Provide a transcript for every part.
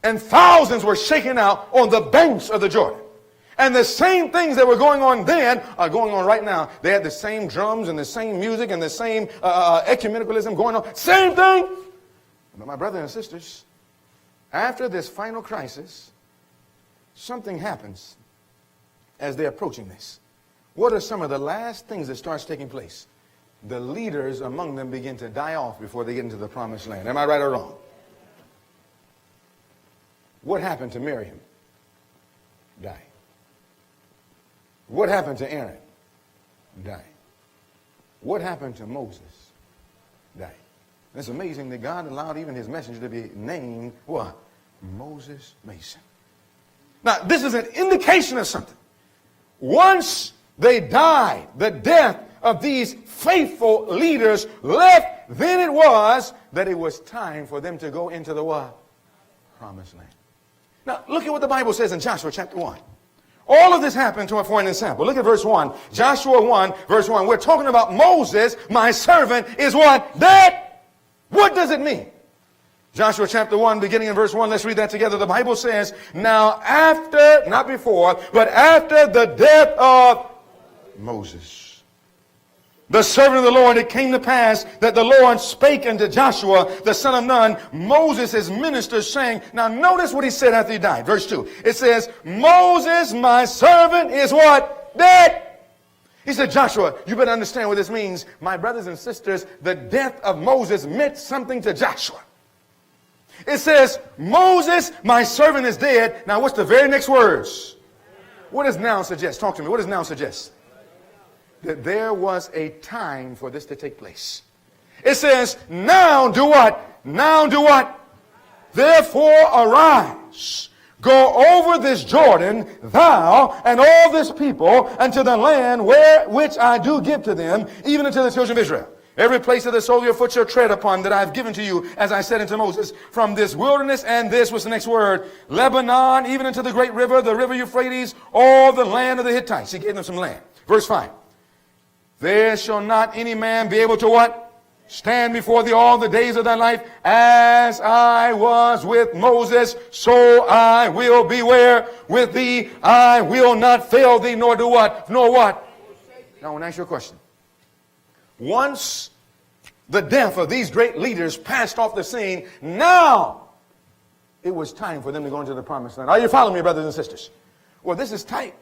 And thousands were shaken out on the banks of the Jordan. And the same things that were going on then are going on right now. They had the same drums and the same music and the same ecumenicalism going on. Same thing. But my brothers and sisters, after this final crisis, something happens as they're approaching this. What are some of the last things that starts taking place? The leaders among them begin to die off before they get into the promised land. Am I right or wrong? What happened to Miriam? Die. What happened to Aaron? Die. What happened to Moses? Die. It's amazing that God allowed even his messenger to be named what? Moses Mason. Now, this is an indication of something. Once they died, the death of these faithful leaders left, then it was that it was time for them to go into the what? Promised land. Now, look at what the Bible says in Joshua chapter 1. All of this happened for an example. Look at verse 1. Joshua 1, verse 1. We're talking about Moses, my servant, is what? Dead. What does it mean? Joshua chapter 1, beginning in verse 1. Let's read that together. The Bible says, now after, not before, but after the death of Moses, the servant of the Lord, it came to pass that the Lord spake unto Joshua, the son of Nun, Moses' minister, saying, now notice what he said after he died. Verse 2. It says, Moses, my servant, is what? Dead. He said, Joshua, you better understand what this means. My brothers and sisters, the death of Moses meant something to Joshua. It says, Moses, my servant, is dead. Now, what's the very next words? What does now suggest? Talk to me. What does now suggest? That there was a time for this to take place. It says, now do what? Now do what? Therefore arise, go over this Jordan, thou and all this people, unto the land which I do give to them, even unto the children of Israel. Every place that the sole of your foot shall tread upon, that I have given to you, as I said unto Moses, from this wilderness and this, what's the next word? Lebanon, even unto the great river, the river Euphrates, all the land of the Hittites. He gave them some land. Verse 5. There shall not any man be able to what? Stand before thee all the days of thy life. As I was with Moses, so I will be where? With thee. I will not fail thee, nor do what? Nor what? Now I want to ask you a question. Once the death of these great leaders passed off the scene, now it was time for them to go into the promised land. Are you following me, brothers and sisters? Well, this is tight.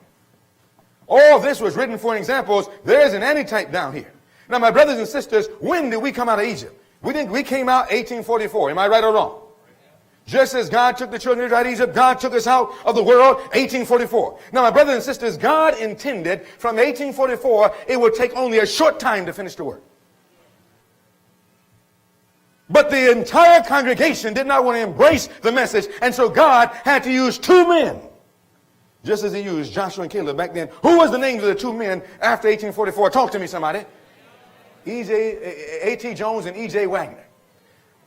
All this was written for examples. There's an antitype down here. Now, my brothers and sisters, when did we come out of Egypt? We came out 1844. Am I right or wrong? Just as God took the children of Israel out of Egypt, God took us out of the world 1844. Now, my brothers and sisters, God intended from 1844, it would take only a short time to finish the work. But the entire congregation did not want to embrace the message, and so God had to use two men. Just as he used Joshua and Caleb back then. Who was the names of the two men after 1844? Talk to me, somebody. A.T. Jones and E.J. Wagner.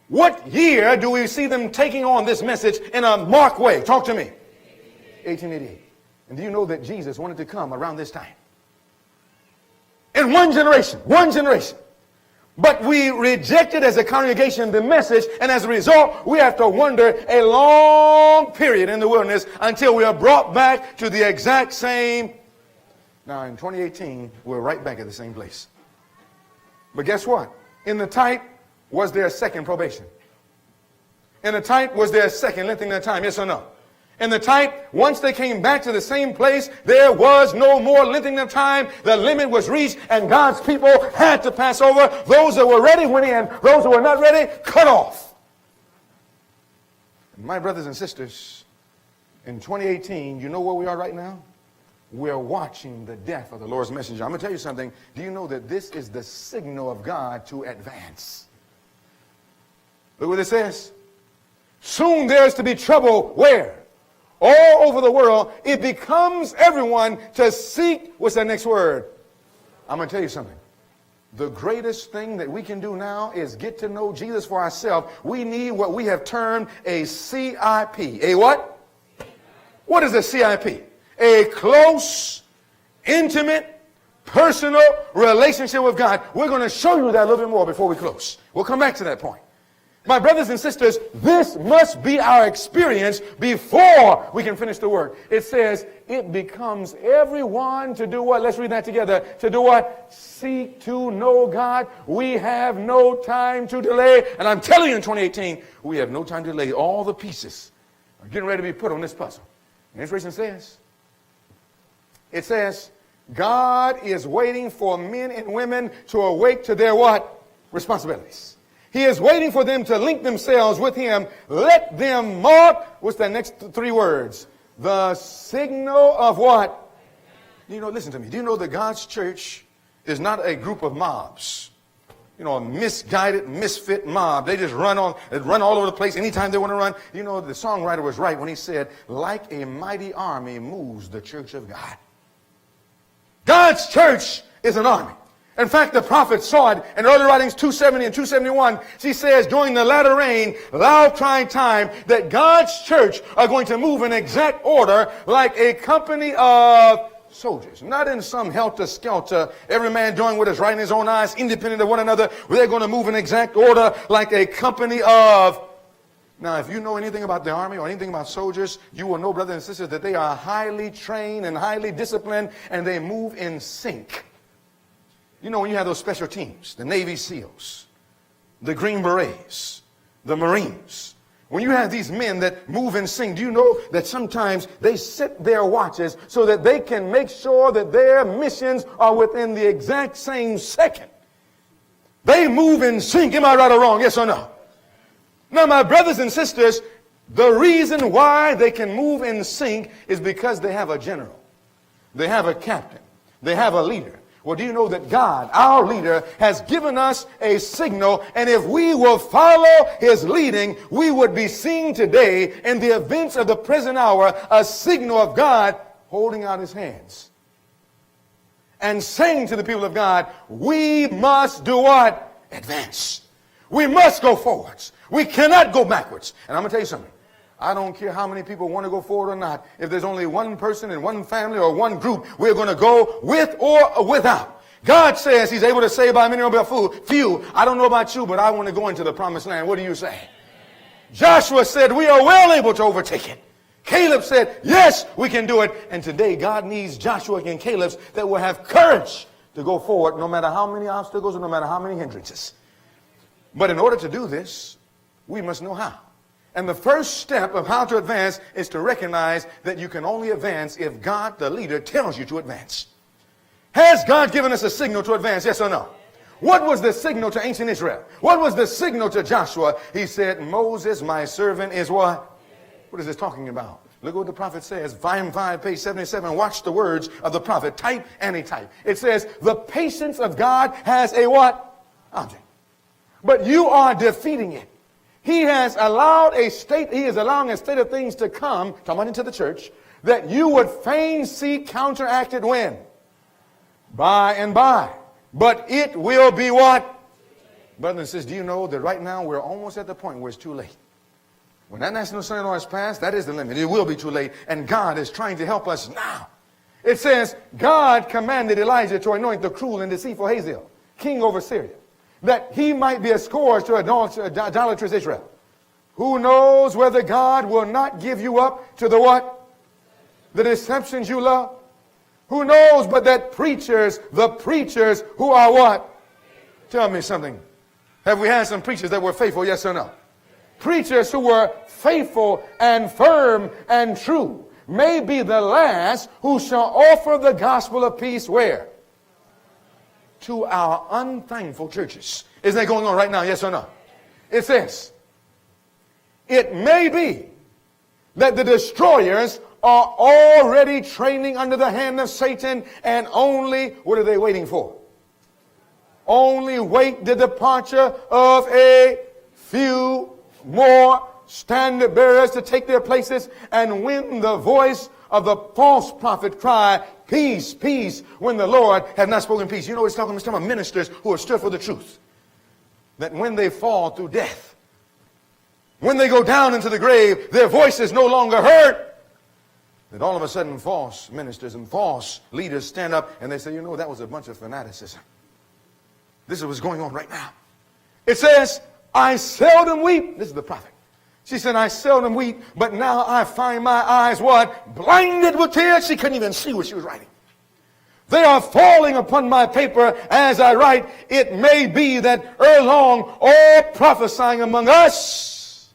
What year do we see them taking on this message in a marked way? Talk to me. 1888. And do you know that Jesus wanted to come around this time? In one generation. One generation. But we rejected as a congregation the message, and as a result, we have to wander a long period in the wilderness until we are brought back to the exact same. Now, in 2018, we're right back at the same place. But guess what? In the type, was there a second probation? In the type, was there a second lengthening of time? Yes or no? In the type, once they came back to the same place, there was no more lengthening of time. The limit was reached, and God's people had to pass over. Those that were ready went in. Those that were not ready, cut off. My brothers and sisters, in 2018, you know where we are right now? We're watching the death of the Lord's messenger. I'm going to tell you something. Do you know that this is the signal of God to advance? Look what it says. Soon there's to be trouble. Where? All over the world. It becomes everyone to seek, what's that next word? I'm going to tell you something. The greatest thing that we can do now is get to know Jesus for ourselves. We need what we have termed a CIP. A what? What is a CIP? A close, intimate, personal relationship with God. We're going to show you that a little bit more before we close. We'll come back to that point. My brothers and sisters, this must be our experience before we can finish the work. It says, it becomes everyone to do what? Let's read that together. To do what? Seek to know God. We have no time to delay. And I'm telling you in 2018, we have no time to delay. All the pieces are getting ready to be put on this puzzle. And inspiration says, it says, God is waiting for men and women to awake to their what? Responsibilities. He is waiting for them to link themselves with him. Let them mark, what's that next three words? The signal of what? You know, listen to me. Do you know that God's church is not a group of mobs? You know, a misguided, misfit mob. They just run all over the place anytime they want to run. You know, the songwriter was right when he said, like a mighty army moves the church of God. God's church is an army. In fact, the prophet saw it in early writings 270 and 271. She says, during the latter rain, loud crying time, that God's church are going to move in exact order like a company of soldiers. Not in some helter-skelter, every man doing what is right in his own eyes, independent of one another. They're going to move in exact order like a company of... Now, if you know anything about the army or anything about soldiers, you will know, brothers and sisters, that they are highly trained and highly disciplined, and they move in sync. You know, when you have those special teams, the Navy SEALs, the Green Berets, the Marines, when you have these men that move in sync, do you know that sometimes they set their watches so that they can make sure that their missions are within the exact same second? They move in sync. Am I right or wrong? Yes or no? Now, my brothers and sisters, the reason why they can move in sync is because they have a general. They have a captain. They have a leader. Well, do you know that God, our leader, has given us a signal, and if we will follow his leading, we would be seeing today in the events of the present hour a signal of God holding out his hands and saying to the people of God, we must do what? Advance. We must go forwards. We cannot go backwards. And I'm going to tell you something. I don't care how many people want to go forward or not. If there's only one person and one family or one group, we're going to go with or without. God says he's able to save by many or by few. I don't know about you, but I want to go into the promised land. What do you say? Joshua said, we are well able to overtake it. Caleb said, yes, we can do it. And today God needs Joshua and Caleb that will have courage to go forward no matter how many obstacles or no matter how many hindrances. But in order to do this, we must know how. And the first step of how to advance is to recognize that you can only advance if God, the leader, tells you to advance. Has God given us a signal to advance? Yes or no? What was the signal to ancient Israel? What was the signal to Joshua? He said, Moses, my servant, is what? What is this talking about? Look what the prophet says. Volume 5, page 77. Watch the words of the prophet. Type, anti-type. It says, the patience of God has a what? Object. But you are defeating it. He is allowing a state of things to come, talking about into the church, that you would fain see counteracted when? By and by. But it will be what? Brothers and sisters, do you know that right now we're almost at the point where it's too late? When that national assembly law is passed, that is the limit. It will be too late. And God is trying to help us now. It says, God commanded Elijah to anoint the cruel and deceitful Hazael, king over Syria, that he might be a scourge to idolatrous Israel. Who knows whether God will not give you up to the what? The deceptions you love? Who knows but that the preachers who are what? Tell me something. Have we had some preachers that were faithful, yes or no? Preachers who were faithful and firm and true may be the last who shall offer the gospel of peace where? To our unthankful churches. Isn't that going on right now? Yes or no? It says, it may be that the destroyers are already training under the hand of Satan, and only, what are they waiting for? Only wait the departure of a few more standard bearers to take their places, and when the voice of the false prophet cry, peace, peace, when the Lord has not spoken peace. You know what it's talking about? It's talking about ministers who are stood for the truth. That when they fall through death, when they go down into the grave, their voice is no longer heard. That all of a sudden false ministers and false leaders stand up and they say, you know, that was a bunch of fanaticism. This is what's going on right now. It says, I seldom weep. This is the prophet. She said, I seldom weep, but now I find my eyes what? Blinded with tears. She couldn't even see what she was writing. They are falling upon my paper as I write. It may be that ere long all prophesying among us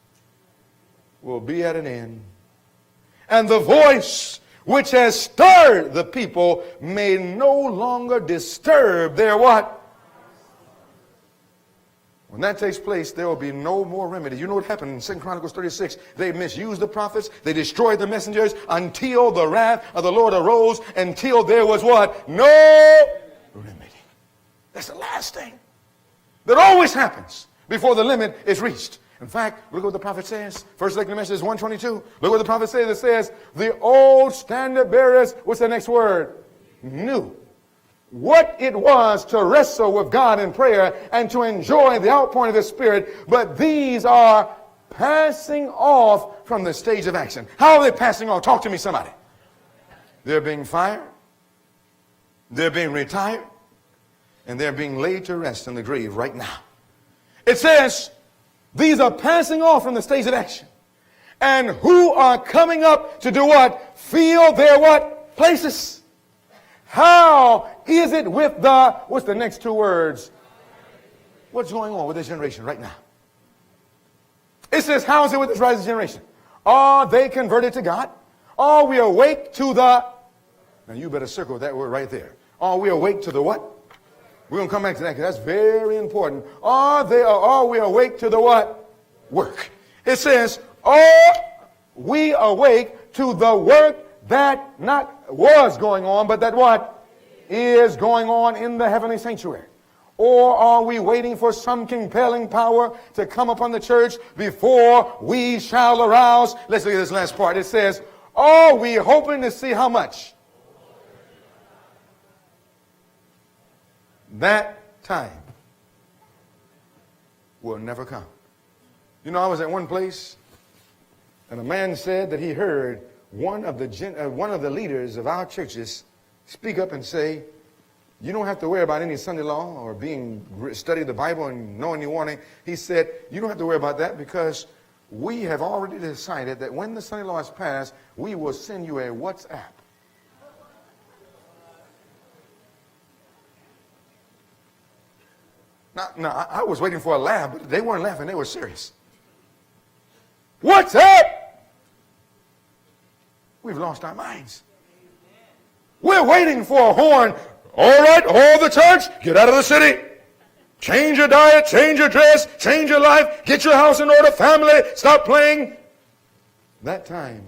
will be at an end. And the voice which has stirred the people may no longer disturb their what? When that takes place, there will be no more remedy. You know what happened in 2 Chronicles 36? They misused the prophets. They destroyed the messengers until the wrath of the Lord arose, until there was what? No remedy. That's the last thing that always happens before the limit is reached. In fact, look what the prophet says. First Thessalonians message is 1:22. Look what the prophet says. It says, the old standard bearers, what's the next word? Knew what it was to wrestle with God in prayer and to enjoy the outpouring of the Spirit, but these are passing off from the stage of action. How are they passing off? Talk to me, somebody. They're being fired, they're being retired, and they're being laid to rest in the grave right now. It says these are passing off from the stage of action, and who are coming up to do what? Fill their what? Places. How is it with the, what's the next two words? What's going on with this generation right now? It says, how is it with this rising generation? Are they converted to God? Are we awake to the, now you better circle that word right there. Are we awake to the what? We're going to come back to that because that's very important. Are we awake to the what? Work. It says, are we awake to the work that not was going on, but that what? Is going on in the heavenly sanctuary? Or are we waiting for some compelling power to come upon the church before we shall arouse? Let's look at this last part. It says, are we hoping to see how much? That time will never come. You know, I was at one place and a man said that he heard one of the leaders of our churches speak up and say, you don't have to worry about any Sunday law or study the Bible and knowing your warning. He said, you don't have to worry about that because we have already decided that when the Sunday law is passed, we will send you a WhatsApp. Now, I was waiting for a laugh, but they weren't laughing. They were serious. WhatsApp! We've lost our minds. We're waiting for a horn. All right, all the church, get out of the city. Change your diet, change your dress, change your life, get your house in order, family, stop playing. That time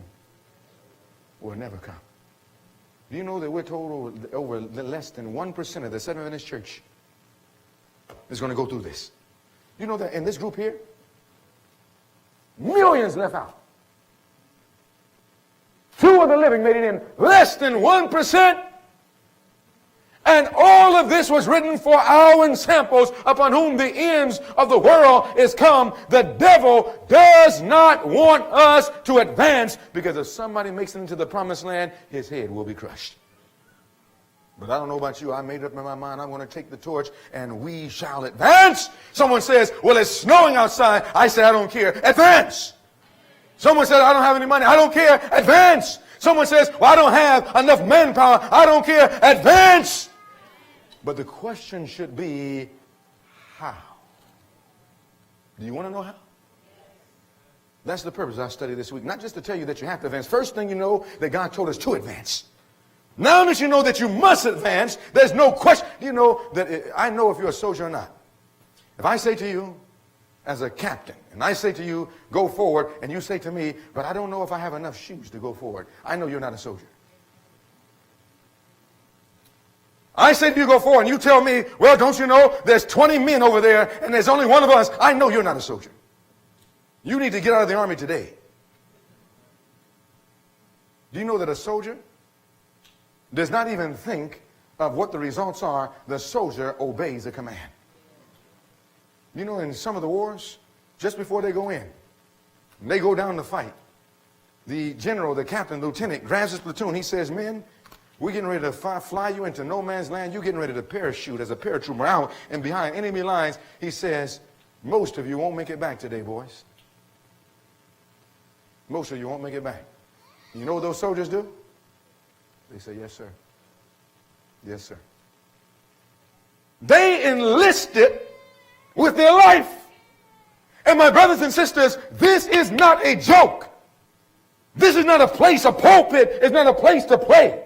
will never come. Do you know that we're told over less than 1% of the Seventh-Adventist church is going to go through this? You know that in this group here, millions left out. 2 of the living made it in less than 1%. And all of this was written for our ensamples, upon whom the ends of the world is come. The devil does not want us to advance, because if somebody makes it into the promised land, his head will be crushed. But I don't know about you. I made up in my mind, I'm going to take the torch and we shall advance. Someone says, well, it's snowing outside. I say, I don't care. Advance. Someone said, I don't have any money. I don't care. Advance. Someone says, well, I don't have enough manpower. I don't care. Advance. But the question should be, how? Do you want to know how? That's the purpose of our study this week. Not just to tell you that you have to advance. First thing you know, that God told us to advance. Now that you know that you must advance, there's no question. You know that I know if you're a soldier or not. If I say to you, as a captain, and I say to you, go forward, and you say to me, but I don't know if I have enough shoes to go forward, I know you're not a soldier. I say to you, go forward, and you tell me, well, don't you know, there's 20 men over there, and there's only one of us, I know you're not a soldier. You need to get out of the army today. Do you know that a soldier does not even think of what the results are? The soldier obeys the command. You know, in some of the wars, just before they go in, they go down to fight, the general, the captain, lieutenant grabs his platoon. He says, men, we're getting ready to fly you into no man's land. You're getting ready to parachute as a paratrooper out and behind enemy lines. He says, Most of you won't make it back today, boys. Most of you won't make it back. You know what those soldiers do? They say, yes, sir. Yes, sir. They enlisted with their life. And my brothers and sisters, this is not a joke. This is not a place, a pulpit. It's not a place to play,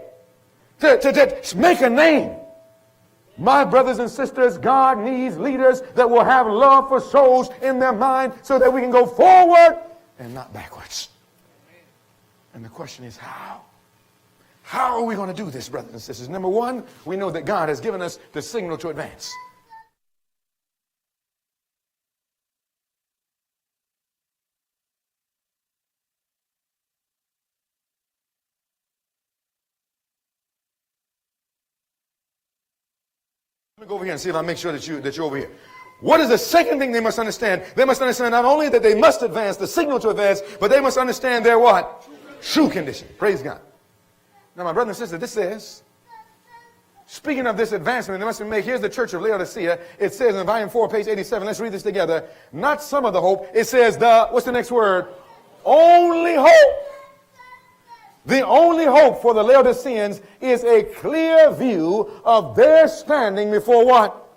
to make a name. My brothers and sisters, God needs leaders that will have love for souls in their mind so that we can go forward and not backwards. And the question is how? How are we going to do this, brothers and sisters? Number one, we know that God has given us the signal to advance. Let me go over here and see if I make sure that you're over here. What is the second thing they must understand? They must understand not only that they must advance, the signal to advance, but they must understand their what? True condition. Praise God. Now, my brother and sister, this says, speaking of this advancement, they must make, here's the church of Laodicea. It says in volume 4, page 87, let's read this together. Not some of the hope. It says what's the next word? Only hope. The only hope for the Laodiceans is a clear view of their standing before what?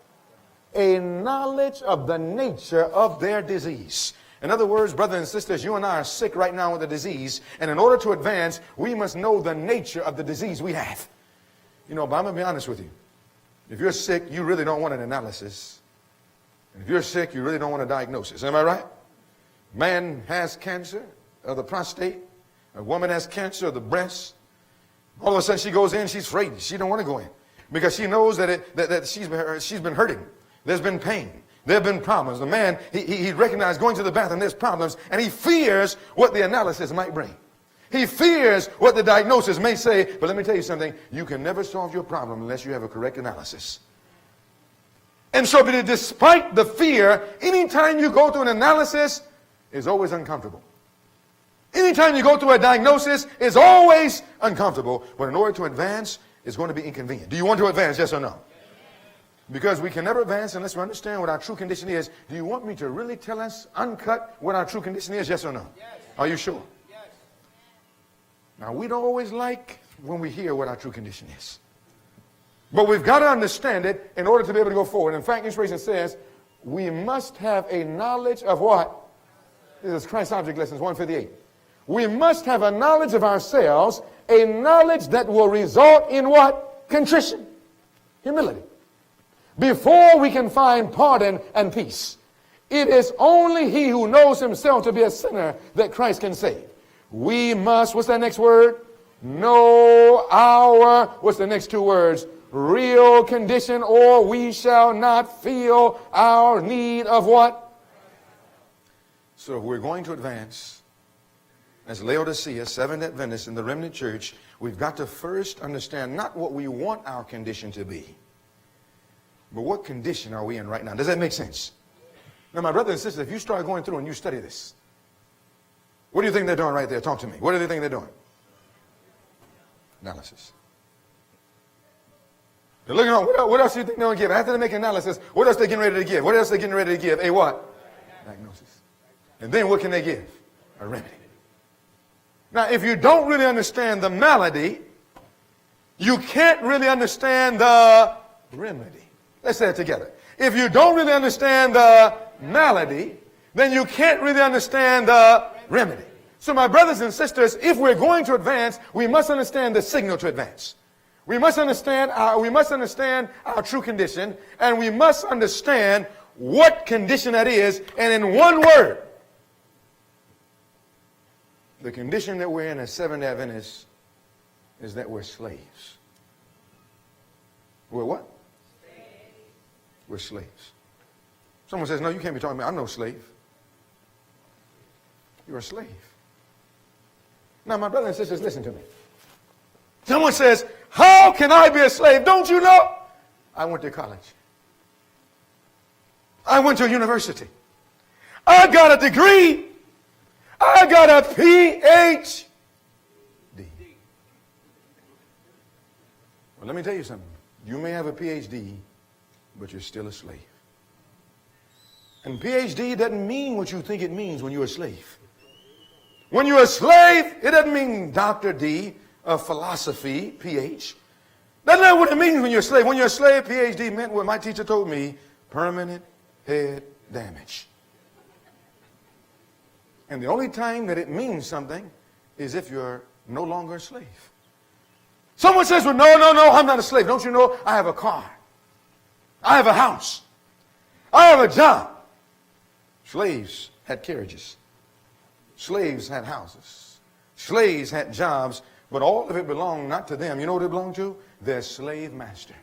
A knowledge of the nature of their disease. In other words, brothers and sisters, you and I are sick right now with a disease, and in order to advance, we must know the nature of the disease we have. You know, but I'm going to be honest with you. If you're sick, you really don't want an analysis. And if you're sick, you really don't want a diagnosis. Am I right? Man has cancer of the prostate. A woman has cancer of the breast. All of a sudden she goes in, she's afraid. She don't want to go in because she knows that she's been hurting. There's been pain. There have been problems. The man, he recognized going to the bathroom, there's problems, and he fears what the analysis might bring. He fears what the diagnosis may say, but let me tell you something. You can never solve your problem unless you have a correct analysis. And so, but despite the fear, anytime you go through an analysis, it's always uncomfortable. Anytime you go through a diagnosis, it's always uncomfortable. But in order to advance, it's going to be inconvenient. Do you want to advance, yes or no? Because we can never advance unless we understand what our true condition is. Do you want me to really tell us, uncut, what our true condition is, yes or no? Yes. Are you sure? Yes. Now, we don't always like when we hear what our true condition is. But we've got to understand it in order to be able to go forward. In fact, inspiration says, we must have a knowledge of what? This is Christ Object Lessons 158. We must have a knowledge of ourselves, a knowledge that will result in what? Contrition. Humility. Before we can find pardon and peace. It is only he who knows himself to be a sinner that Christ can save. We must, what's that next word? Know our, what's the next two words? Real condition, or we shall not feel our need of what? So if we're going to advance, as Laodicea, Seventh Adventists, in the remnant church, we've got to first understand not what we want our condition to be, but what condition are we in right now? Does that make sense? Now, my brothers and sisters, if you start going through and you study this, what do you think they're doing right there? Talk to me. What do they think they're doing? Analysis. They're looking at what else do you think they're going to give? After they make analysis, what else are they getting ready to give? What else are they getting ready to give? A what? Diagnosis. And then what can they give? A remedy. Now, if you don't really understand the malady, you can't really understand the remedy. Let's say it together. If you don't really understand the malady, then you can't really understand the remedy. So my brothers and sisters, if we're going to advance, we must understand the signal to advance. We must understand our true condition, and we must understand what condition that is, and in one word, the condition that we're in as Seventh Adventists is that we're slaves. We're what? Slaves. We're slaves. Someone says, no, you can't be talking about, I'm no slave. You're a slave. Now, my brothers and sisters, listen to me. Someone says, how can I be a slave? Don't you know? I went to college. I went to a university. I got a degree. I got a PhD. Well, let me tell you something. You may have a PhD, but you're still a slave. And PhD doesn't mean what you think it means when you're a slave. When you're a slave, it doesn't mean Dr. D of philosophy, PH. That's not what it means when you're a slave. When you're a slave, PhD meant what my teacher told me, permanent head damage. And the only time that it means something is if you're no longer a slave. Someone says, well, no, I'm not a slave. Don't you know I have a car? I have a house. I have a job. Slaves had carriages. Slaves had houses. Slaves had jobs, but all of it belonged not to them. You know what it belonged to? Their slave master.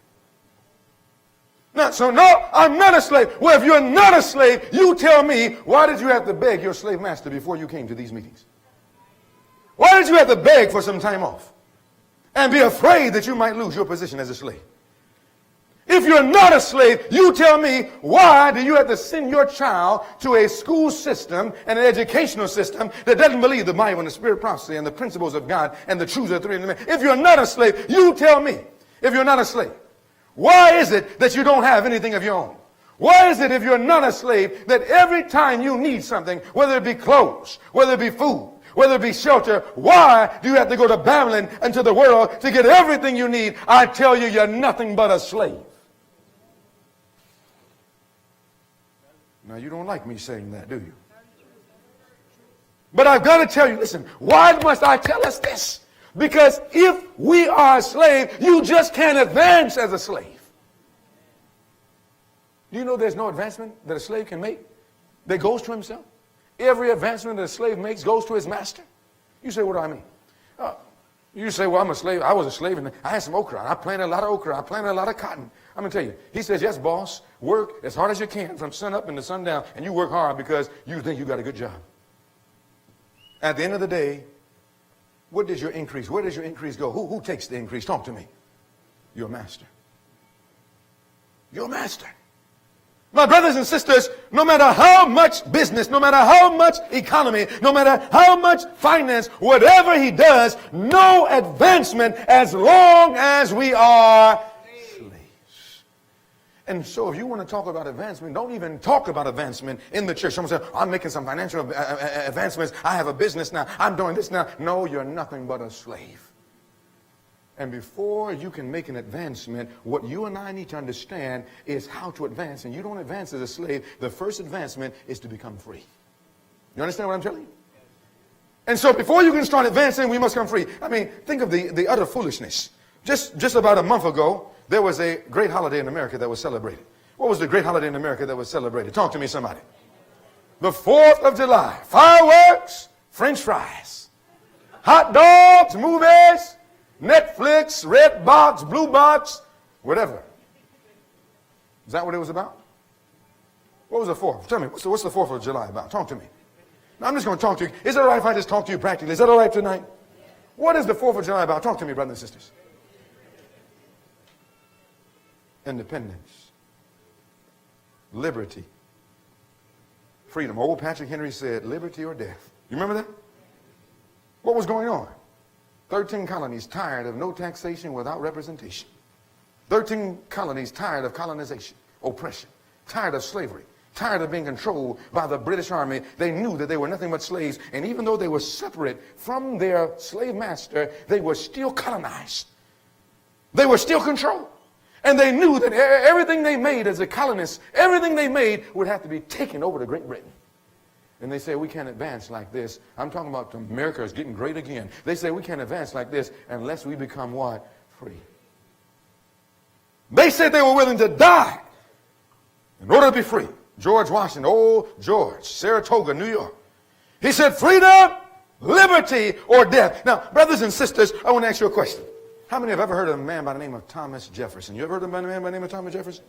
So no, I'm not a slave. Well, if you're not a slave, you tell me, why did you have to beg your slave master before you came to these meetings? Why did you have to beg for some time off and be afraid that you might lose your position as a slave? If you're not a slave, you tell me, why do you have to send your child to a school system and an educational system that doesn't believe the Bible and the spirit of prophecy and the principles of God and the truths of the three in the man? If you're not a slave, you tell me, if you're not a slave, why is it that you don't have anything of your own? Why is it, if you're not a slave, that every time you need something, whether it be clothes, whether it be food, whether it be shelter, why do you have to go to Babylon and to the world to get everything you need? I tell you, you're nothing but a slave. Now, you don't like me saying that, do you? But I've got to tell you, listen, why must I tell us this? Because if we are a slave, you just can't advance as a slave. Do you know there's no advancement that a slave can make that goes to himself? Every advancement that a slave makes goes to his master. You say, what do I mean? You say, well, I'm a slave. I was a slave and I had some okra. I planted a lot of okra. I planted a lot of cotton. I'm going to tell you. He says, yes, boss, work as hard as you can from sun up into sundown, and you work hard because you think you got a good job. At the end of the day, what does your increase? Where does your increase go? Who takes the increase? Talk to me. Your master. Your master. My brothers and sisters, no matter how much business, no matter how much economy, no matter how much finance, whatever he does, no advancement as long as we are slaves. And so if you want to talk about advancement, don't even talk about advancement in the church. Someone says, I'm making some financial advancements. I have a business now. I'm doing this now. No, you're nothing but a slave. And before you can make an advancement, what you and I need to understand is how to advance. And you don't advance as a slave. The first advancement is to become free. You understand what I'm telling you? And so before you can start advancing, we must come free. I mean, think of the utter foolishness. Just about a month ago, there was a great holiday in America that was celebrated. What was the great holiday in America that was celebrated? Talk to me, somebody. The 4th of July. Fireworks, French fries, hot dogs, movies, Netflix, red box, blue box, whatever. Is that what it was about? What was the 4th? Tell me, what's the 4th of July about? Talk to me. Now, I'm just going to talk to you. Is it all right if I just talk to you practically? Is that all right tonight? What is the 4th of July about? Talk to me, brothers and sisters. Independence. Liberty. Freedom. Old Patrick Henry said, liberty or death. You remember that? What was going on? 13 colonies tired of no taxation without representation. 13 colonies tired of colonization, oppression, tired of slavery, tired of being controlled by the British Army. They knew that they were nothing but slaves. And even though they were separate from their slave master, they were still colonized. They were still controlled. And they knew that everything they made as a colonist, everything they made would have to be taken over to Great Britain. And they say, we can't advance like this. I'm talking about America is getting great again. They say, we can't advance like this unless we become what? Free. They said they were willing to die in order to be free. George Washington, old George, Saratoga, New York. He said, freedom, liberty, or death. Now, brothers and sisters, I want to ask you a question. How many have ever heard of a man by the name of Thomas Jefferson? You ever heard of a man by the name of Thomas Jefferson?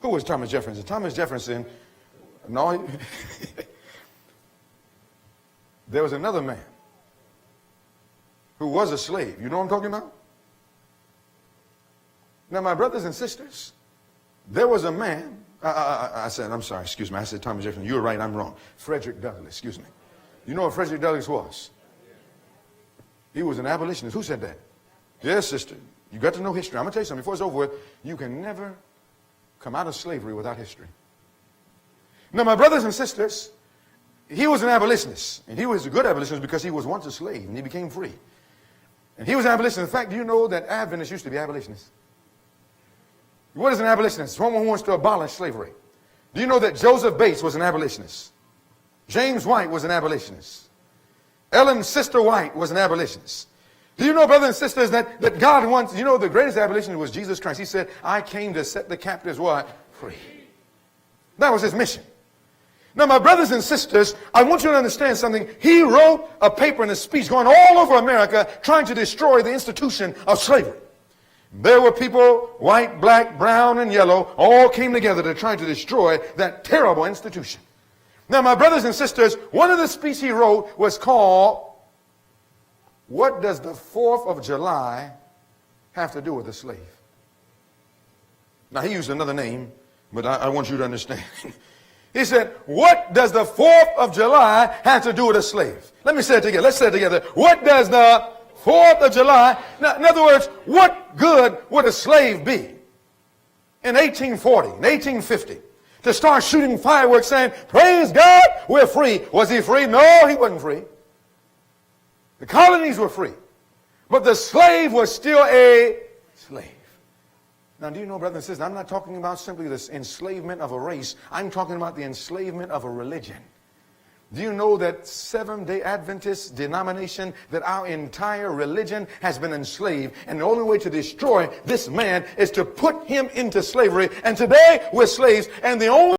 Who was Thomas Jefferson? Thomas Jefferson, no, there was another man who was a slave. You know what I'm talking about? Now, my brothers and sisters, there was a man, I said Thomas Jefferson. You were right, I'm wrong. Frederick Douglass, excuse me. You know what Frederick Douglass was? He was an abolitionist. Who said that? Yes, sister. You got to know history. I'm going to tell you something before it's over with. You can never come out of slavery without history. Now, my brothers and sisters, he was an abolitionist. And he was a good abolitionist because he was once a slave and he became free. And he was an abolitionist. In fact, do you know that Adventists used to be abolitionists? What is an abolitionist? Someone who wants to abolish slavery. Do you know that Joseph Bates was an abolitionist? James White was an abolitionist. Ellen Sister White was an abolitionist. Do you know, brothers and sisters, that God wants, you know, the greatest abolitionist was Jesus Christ. He said, I came to set the captives what? Free. That was his mission. Now, my brothers and sisters, I want you to understand something. He wrote a paper and a speech going all over America trying to destroy the institution of slavery. There were people, white, black, brown, and yellow, all came together to try to destroy that terrible institution. Now, my brothers and sisters, one of the speeches he wrote was called, What Does the 4th of July Have to Do with a Slave? Now, he used another name, but I want you to understand. He said, what does the 4th of July have to do with a slave? Let me say it together. Let's say it together. What does the 4th of July, now, in other words, what good would a slave be in 1840, in 1850, to start shooting fireworks saying, praise God, we're free. Was he free? No, he wasn't free. The colonies were free. But the slave was still a slave. Now, do you know, brothers and sisters, I'm not talking about simply the enslavement of a race. I'm talking about the enslavement of a religion. Do you know that Seventh-day Adventist denomination, that our entire religion has been enslaved, and the only way to destroy this man is to put him into slavery, and today we're slaves, and the only